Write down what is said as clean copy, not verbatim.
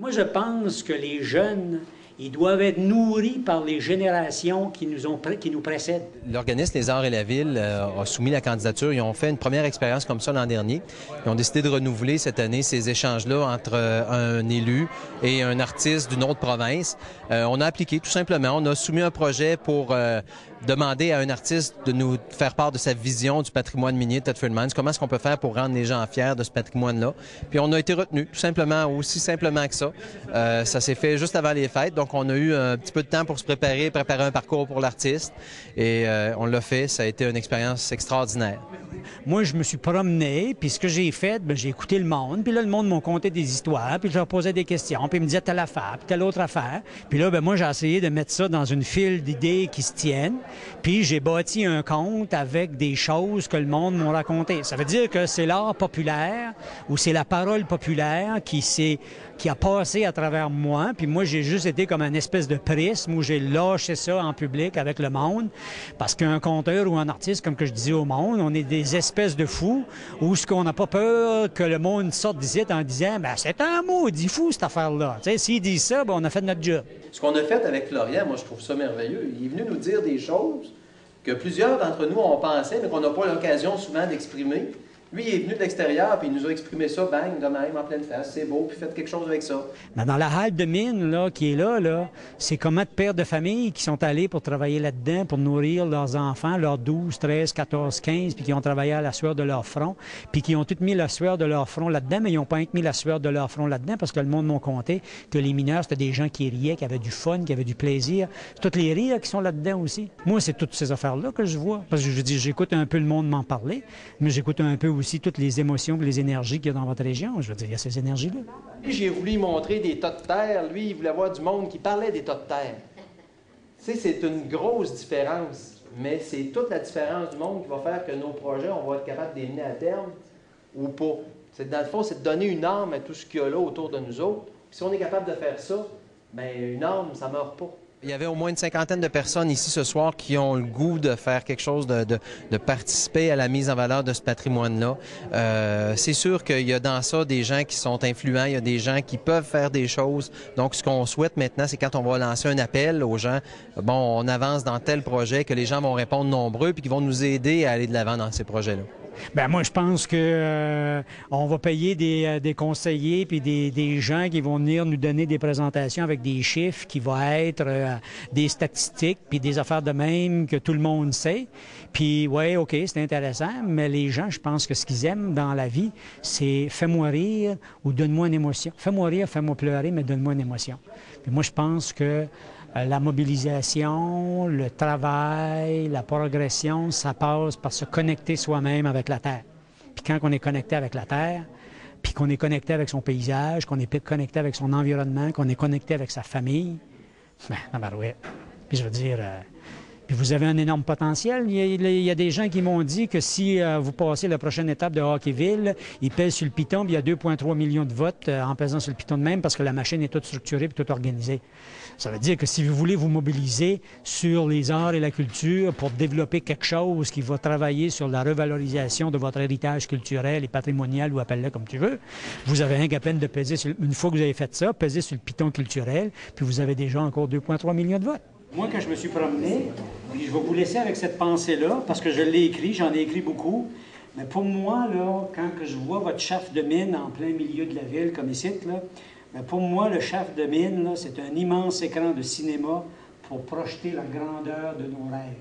Moi, je pense que les jeunes, ils doivent être nourris par les générations qui nous précèdent. L'organisme Les Arts et la Ville a soumis la candidature. Ils ont fait une première expérience comme ça l'an dernier. Ils ont décidé de renouveler cette année ces échanges-là entre un élu et un artiste d'une autre province. On a appliqué tout simplement. On a soumis un projet pour demander à un artiste de nous faire part de sa vision du patrimoine minier de Thetford Mines. Comment est-ce qu'on peut faire pour rendre les gens fiers de ce patrimoine-là? Puis on a été retenu, tout simplement, aussi simplement que ça. Ça s'est fait juste avant les fêtes, donc on a eu un petit peu de temps pour se préparer un parcours pour l'artiste. Et on l'a fait, ça a été une expérience extraordinaire. Moi, je me suis promené, puis ce que j'ai fait, j'ai écouté le monde, puis là, le monde m'a conté des histoires, puis je leur posais des questions, puis ils me disaient telle affaire, puis telle autre affaire. Puis là, moi, j'ai essayé de mettre ça dans une file d'idées qui se tiennent, puis j'ai bâti un conte avec des choses que le monde m'a racontées. Ça veut dire que c'est l'art populaire, ou c'est la parole populaire qui a passé à travers moi, puis moi, j'ai juste été comme une espèce de prisme où j'ai lâché ça en public avec le monde, parce qu'un conteur ou un artiste, comme que je disais au monde, on est des espèces de fous, où ce qu'on n'a pas peur que le monde sorte d'ici en disant « c'est un maudit fou, cette affaire-là. » Tu sais, s'ils disent ça, on a fait notre job. Ce qu'on a fait avec Florian, moi, je trouve ça merveilleux. Il est venu nous dire des choses que plusieurs d'entre nous ont pensé, mais qu'on n'a pas l'occasion souvent d'exprimer. Lui, il est venu de l'extérieur, puis il nous a exprimé ça, bang, de même, en pleine face. C'est beau, puis faites quelque chose avec ça. Mais dans la halle de mine là, qui est là, c'est comment de pères de famille qui sont allés pour travailler là-dedans, pour nourrir leurs enfants, leurs 12, 13, 14, 15, puis qui ont travaillé à la sueur de leur front, puis qui ont tous mis la sueur de leur front là-dedans, mais ils n'ont pas mis la sueur de leur front là-dedans, parce que le monde m'a compté que les mineurs, c'était des gens qui riaient, qui avaient du fun, qui avaient du plaisir. C'est toutes les rires qui sont là-dedans aussi. Moi, c'est toutes ces affaires-là que je vois. Parce que je dis, j'écoute un peu le monde m'en parler, mais j'écoute un peu aussi toutes les émotions et les énergies qu'il y a dans votre région. Je veux dire, il y a ces énergies-là. J'ai voulu montrer des tas de terre. Lui, il voulait voir du monde qui parlait des tas de terre. Tu sais, c'est une grosse différence, mais c'est toute la différence du monde qui va faire que nos projets, on va être capable de les mener à terme ou pas. Dans le fond, c'est de donner une âme à tout ce qu'il y a là autour de nous autres. Puis si on est capable de faire ça, bien, une âme, ça ne meurt pas. Il y avait au moins une cinquantaine de personnes ici ce soir qui ont le goût de faire quelque chose, de participer à la mise en valeur de ce patrimoine-là. C'est sûr qu'il y a dans ça des gens qui sont influents, il y a des gens qui peuvent faire des choses. Donc, ce qu'on souhaite maintenant, c'est quand on va lancer un appel aux gens, bon, on avance dans tel projet, que les gens vont répondre nombreux puis qui vont nous aider à aller de l'avant dans ces projets-là. Bien, moi, je pense que on va payer des conseillers puis des gens qui vont venir nous donner des présentations avec des chiffres qui vont être des statistiques puis des affaires de même que tout le monde sait. Puis, ouais, OK, c'est intéressant, mais les gens, je pense que ce qu'ils aiment dans la vie, c'est « fais-moi rire » ou « donne-moi une émotion ». « Fais-moi rire, fais-moi pleurer, mais donne-moi une émotion ». Puis moi, je pense que la mobilisation, le travail, la progression, ça passe par se connecter soi-même avec la Terre. Puis quand on est connecté avec la Terre, puis qu'on est connecté avec son paysage, qu'on est connecté avec son environnement, qu'on est connecté avec sa famille, bien, tabarouette. Puis je veux dire, puis vous avez un énorme potentiel. Il y a des gens qui m'ont dit que si vous passez la prochaine étape de Hockeyville, ils pèsent sur le piton, puis il y a 2,3 millions de votes en pesant sur le piton de même parce que la machine est toute structurée et toute organisée. Ça veut dire que si vous voulez vous mobiliser sur les arts et la culture pour développer quelque chose qui va travailler sur la revalorisation de votre héritage culturel et patrimonial, ou appelle-le comme tu veux, vous avez rien qu'à peine de peser sur, une fois que vous avez fait ça, peser sur le piton culturel, puis vous avez déjà encore 2,3 millions de votes. Moi, quand je me suis promené, puis je vais vous laisser avec cette pensée-là, parce que je l'ai écrit, j'en ai écrit beaucoup, mais pour moi, là, quand que je vois votre shaft de mine en plein milieu de la ville, comme ici, là, mais pour moi, le shaft de mine, c'est un immense écran de cinéma pour projeter la grandeur de nos rêves.